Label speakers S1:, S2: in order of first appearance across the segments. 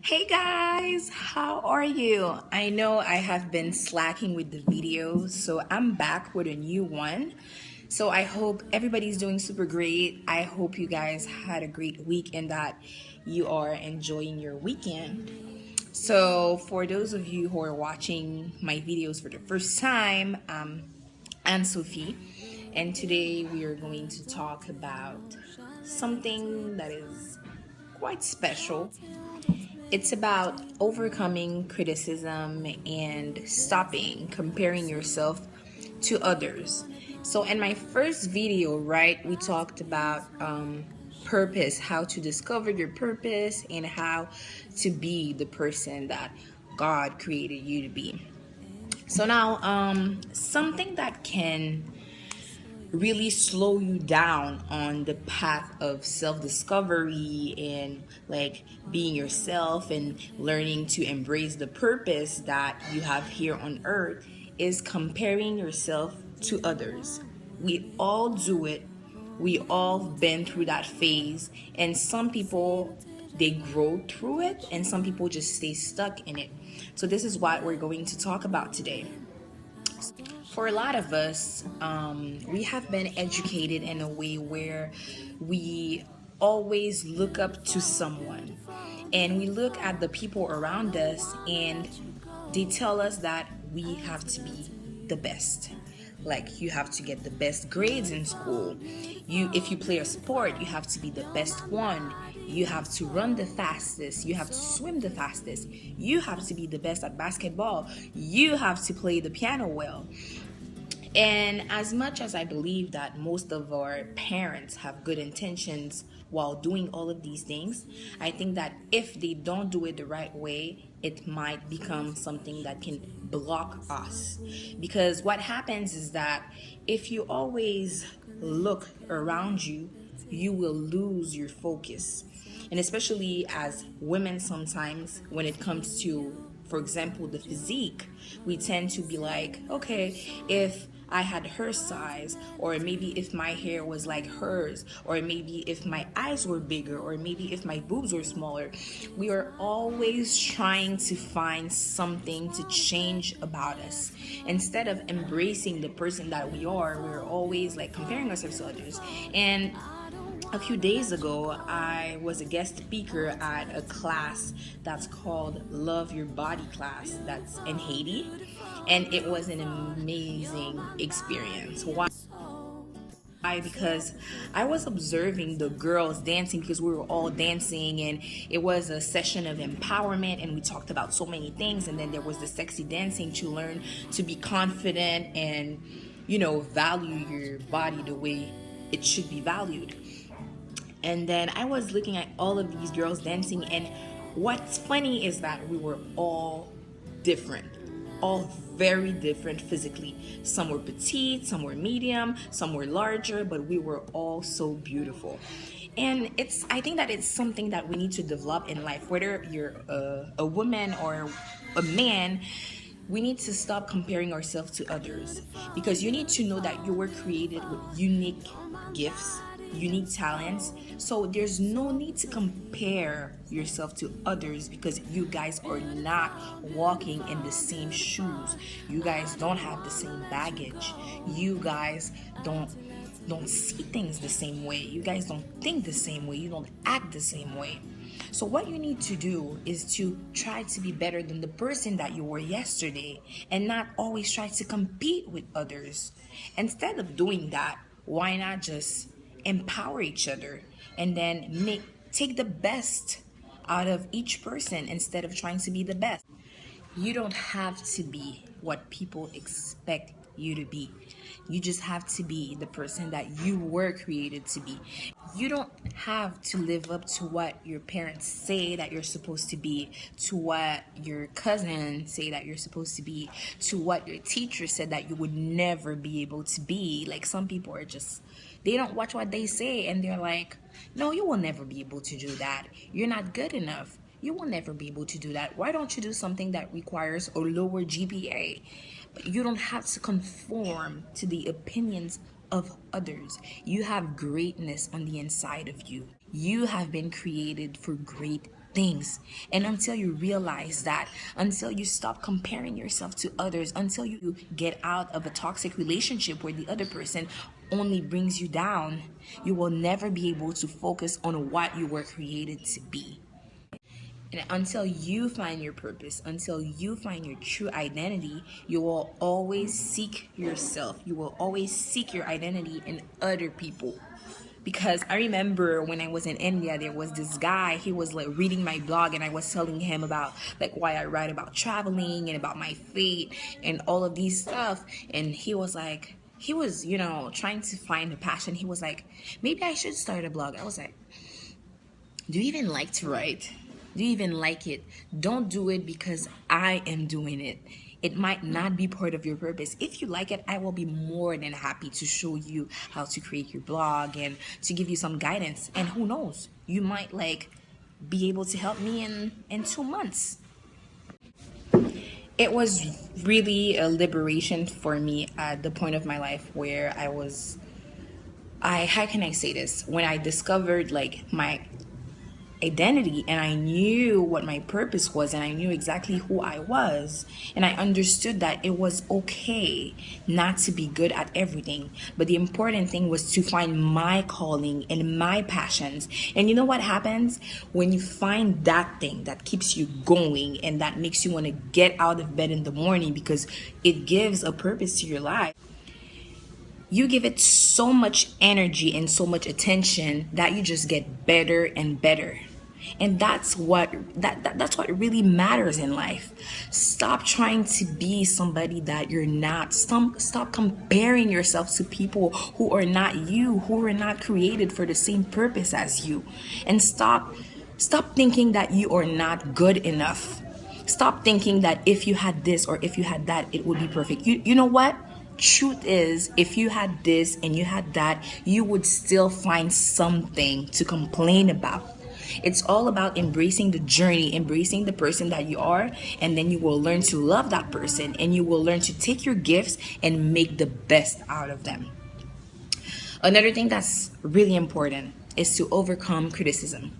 S1: Hey guys, how are you? I know I have been slacking with the videos, so I'm back with a new one. So I hope everybody's doing super great. I hope you guys had a great week and that you are enjoying your weekend. So for those of you who are watching my videos for the first time, Ann-Sophie, and today we are going to talk about something that is quite special. It's about overcoming criticism and stopping comparing yourself to others. So, in my first video, right, we talked about purpose, how to discover your purpose, and how to be the person that God created you to be. So, now, something that can really slow you down on the path of self-discovery and like being yourself and learning to embrace the purpose that you have here on earth is comparing yourself to others. We all do it. We all been through that phase, and some people, they grow through it and some people just stay stuck in it. So this is what we're going to talk about today. For a lot of us, we have been educated in a way where we always look up to someone, and we look at the people around us and they tell us that we have to be the best. Like, you have to get the best grades in school. If you play a sport, you have to be the best one. You have to run the fastest. You have to swim the fastest. You have to be the best at basketball. You have to play the piano well. And as much as I believe that most of our parents have good intentions while doing all of these things, I think that if they don't do it the right way, it might become something that can block us. Because what happens is that if you always look around you, you will lose your focus. And especially as women, sometimes when it comes to, for example, the physique, we tend to be like, okay, if I had her size, or maybe if my hair was like hers, or maybe if my eyes were bigger, or maybe if my boobs were smaller, we are always trying to find something to change about us. Instead of embracing the person that we are, we're always like comparing ourselves to others. And a few days ago, I was a guest speaker at a class that's called Love Your Body class that's in Haiti. And it was an amazing experience. Why? Because I was observing the girls dancing, because we were all dancing, and it was a session of empowerment, and we talked about so many things. And then there was the sexy dancing to learn to be confident and, value your body the way it should be valued. And then I was looking at all of these girls dancing, and what's funny is that we were all different, all very different physically. Some were petite, some were medium, some were larger, but we were all so beautiful. And I think that it's something that we need to develop in life, whether you're a woman or a man. We need to stop comparing ourselves to others, because you need to know that you were created with unique gifts, unique talents. So there's no need to compare yourself to others, because you guys are not walking in the same shoes. You guys don't have the same baggage. You guys don't see things the same way. You guys don't think the same way. You don't act the same way. So what you need to do is to try to be better than the person that you were yesterday, and not always try to compete with others. Instead of doing that, why not just empower each other and then take the best out of each person instead of trying to be the best. You don't have to be what people expect you to be. You just have to be the person that you were created to be. You don't have to live up to what your parents say that you're supposed to be, to what your cousins say that you're supposed to be, to what your teacher said that you would never be able to be. Like, some people are just, they don't watch what they say, and they're like, no, you will never be able to do that. You're not good enough. You will never be able to do that. Why don't you do something that requires a lower GPA? But you don't have to conform to the opinions of others. You have greatness on the inside of you. You have been created for great things. And until you realize that, until you stop comparing yourself to others, until you get out of a toxic relationship where the other person only brings you down, you will never be able to focus on what you were created to be. And until you find your purpose, until you find your true identity, you will always seek yourself. You will always seek your identity in other people. Because I remember when I was in India, there was this guy, he was like reading my blog, and I was telling him about like why I write about traveling and about my fate and all of these stuff. And he was like, he was, trying to find a passion. He was like, maybe I should start a blog. I was like, do you even like to write? Do you even like it? Don't do it because I am doing it. It might not be part of your purpose. If you like it, I will be more than happy to show you how to create your blog and to give you some guidance. And who knows, you might like be able to help me in 2 months. It was really a liberation for me at the point of my life where how can I say this? When I discovered like my identity and I knew what my purpose was and I knew exactly who I was, and I understood that it was okay not to be good at everything, but the important thing was to find my calling and my passions. And you know what happens when you find that thing that keeps you going and that makes you want to get out of bed in the morning because it gives a purpose to your life? You give it so much energy and so much attention that you just get better and better. And that's what that's what really matters in life. Stop trying to be somebody that you're not. Stop comparing yourself to people who are not you, who are not created for the same purpose as you. And stop thinking that you are not good enough. Stop thinking that if you had this or if you had that, it would be perfect. You know what? Truth is, if you had this and you had that, you would still find something to complain about. It's all about embracing the journey, embracing the person that you are, and then you will learn to love that person and you will learn to take your gifts and make the best out of them. Another thing that's really important is to overcome criticism.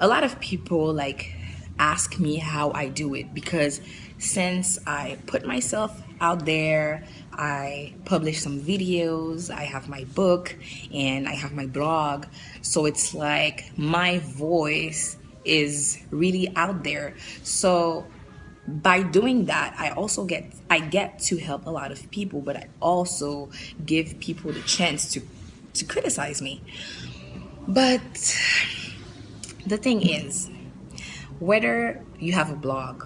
S1: A lot of people like ask me how I do it because since I put myself out there, I publish some videos, I have my book, and I have my blog. So it's like my voice is really out there. So by doing that, I get to help a lot of people, but I also give people the chance to criticize me. But the thing is, whether you have a blog,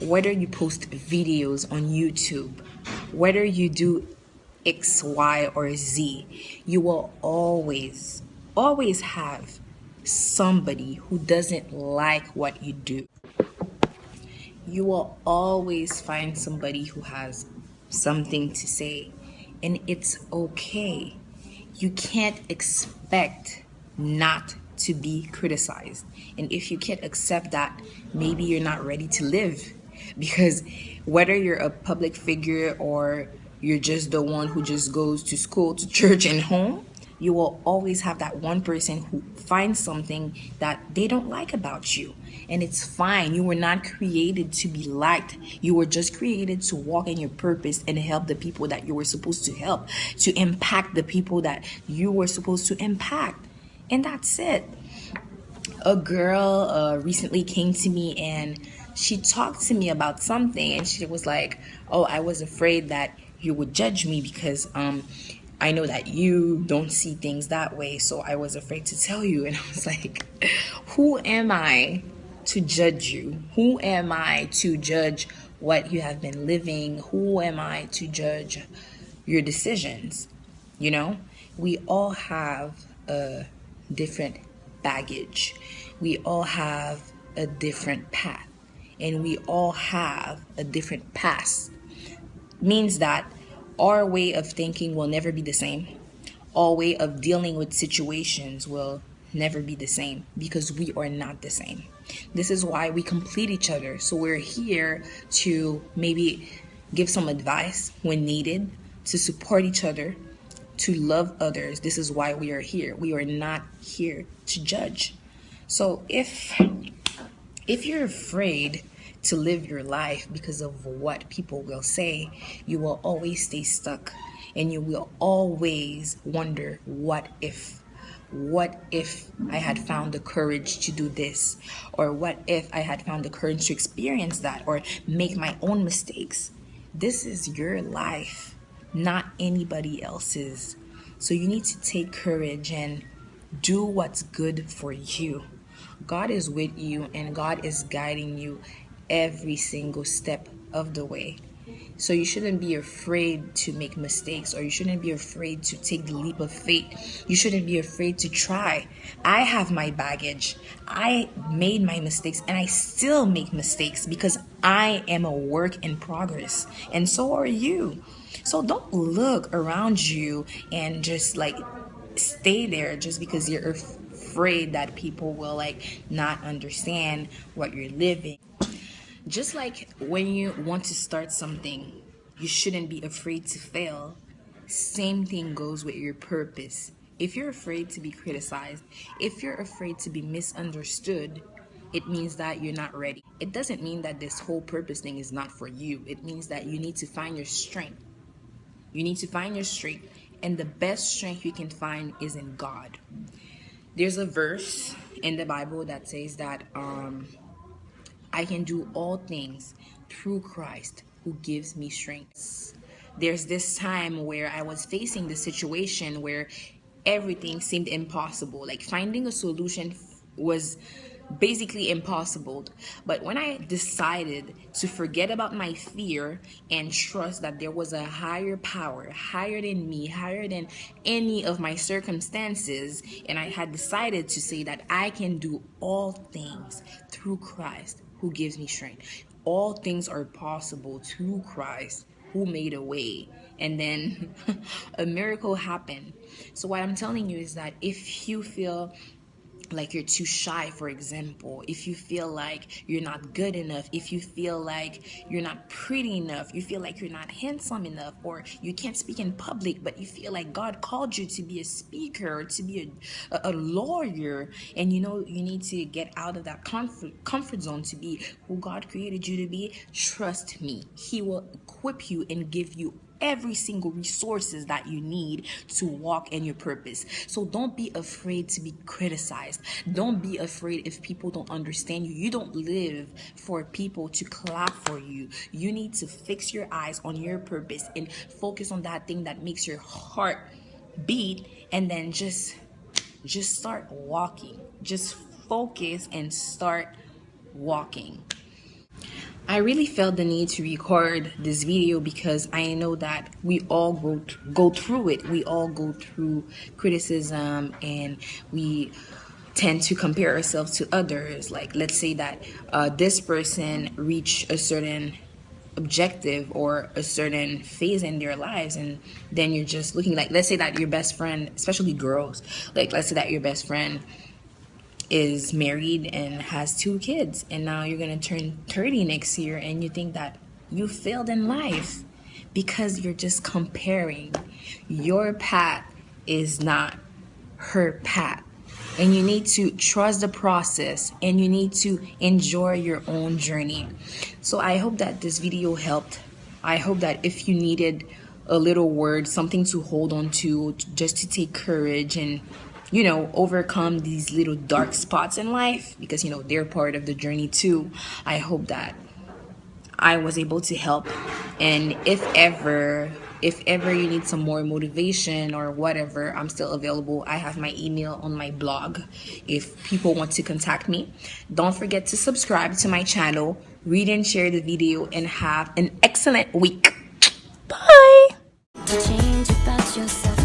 S1: whether you post videos on YouTube, whether you do X, Y, or Z, you will always have somebody who doesn't like what you do. You will always find somebody who has something to say, and it's okay. You can't expect not to be criticized. And if you can't accept that, maybe you're not ready to live. Because whether you're a public figure or you're just the one who just goes to school, to church, and home, you will always have that one person who finds something that they don't like about you. And it's fine. You were not created to be liked. You were just created to walk in your purpose and help the people that you were supposed to help, to impact the people that you were supposed to impact. And that's it. A girl recently came to me and she talked to me about something, and she was like, oh, I was afraid that you would judge me because I know that you don't see things that way, so I was afraid to tell you. And I was like, who am I to judge you? Who am I to judge what you have been living? Who am I to judge your decisions? You know, we all have a different baggage. We all have a different path. And we all have a different past. Means that our way of thinking will never be the same. Our way of dealing with situations will never be the same because we are not the same. This is why we complete each other. So we're here to maybe give some advice when needed, to support each other, to love others. This is why we are here. We are not here to judge. So if If you're afraid to live your life because of what people will say, you will always stay stuck and you will always wonder, what if? What if I had found the courage to do this? Or what if I had found the courage to experience that or make my own mistakes? This is your life, not anybody else's. So you need to take courage and do what's good for you. God is with you and God is guiding you every single step of the way. So you shouldn't be afraid to make mistakes, or you shouldn't be afraid to take the leap of faith. You shouldn't be afraid to try. I have my baggage. I made my mistakes and I still make mistakes because I am a work in progress. And so are you. So don't look around you and just like stay there just because you're afraid that people will like not understand what you're living. Just like when you want to start something, you shouldn't be afraid to fail. Same thing goes with your purpose. If you're afraid to be criticized, if you're afraid to be misunderstood, it means that you're not ready. It doesn't mean that this whole purpose thing is not for you. It means that you need to find your strength. You need to find your strength, and the best strength you can find is in God. There's a verse in the Bible that says that I can do all things through Christ who gives me strength. There's this time where I was facing the situation where everything seemed impossible. Like finding a solution was basically impossible. But when I decided to forget about my fear and trust that there was a higher power, higher than me, higher than any of my circumstances, and I had decided to say that I can do all things through Christ who gives me strength. All things are possible through Christ who made a way. And then a miracle happened. So what I'm telling you is that if you feel like you're too shy, for example, if you feel like you're not good enough, if you feel like you're not pretty enough, you feel like you're not handsome enough, or you can't speak in public, but you feel like God called you to be a speaker or to be a lawyer, and you know you need to get out of that comfort zone to be who God created you to be, trust me, He will equip you and give you every single resources that you need to walk in your purpose. So don't be afraid to be criticized. Don't be afraid if people don't understand you. You don't live for people to clap for you. You need to fix your eyes on your purpose and focus on that thing that makes your heart beat, and then just start walking. Just focus and start walking. I really felt the need to record this video because I know that we all go through it. We all go through criticism, and we tend to compare ourselves to others. Like, let's say that this person reached a certain objective or a certain phase in their lives, and then you're just looking, like, let's say that your best friend, especially girls, like let's say that your best friend is married and has 2 kids, and now you're gonna turn 30 next year, and you think that you failed in life because you're just comparing. Your path is not her path, and you need to trust the process, and you need to enjoy your own journey. So I hope that this video helped. I hope that if you needed a little word, something to hold on to, just to take courage and overcome these little dark spots in life, because they're part of the journey too. I hope that I was able to help. And if ever you need some more motivation or whatever, I'm still available. I have my email on my blog if people want to contact me. Don't forget to subscribe to my channel, read and share the video, and have an excellent week. Bye.
S2: Change about yourself.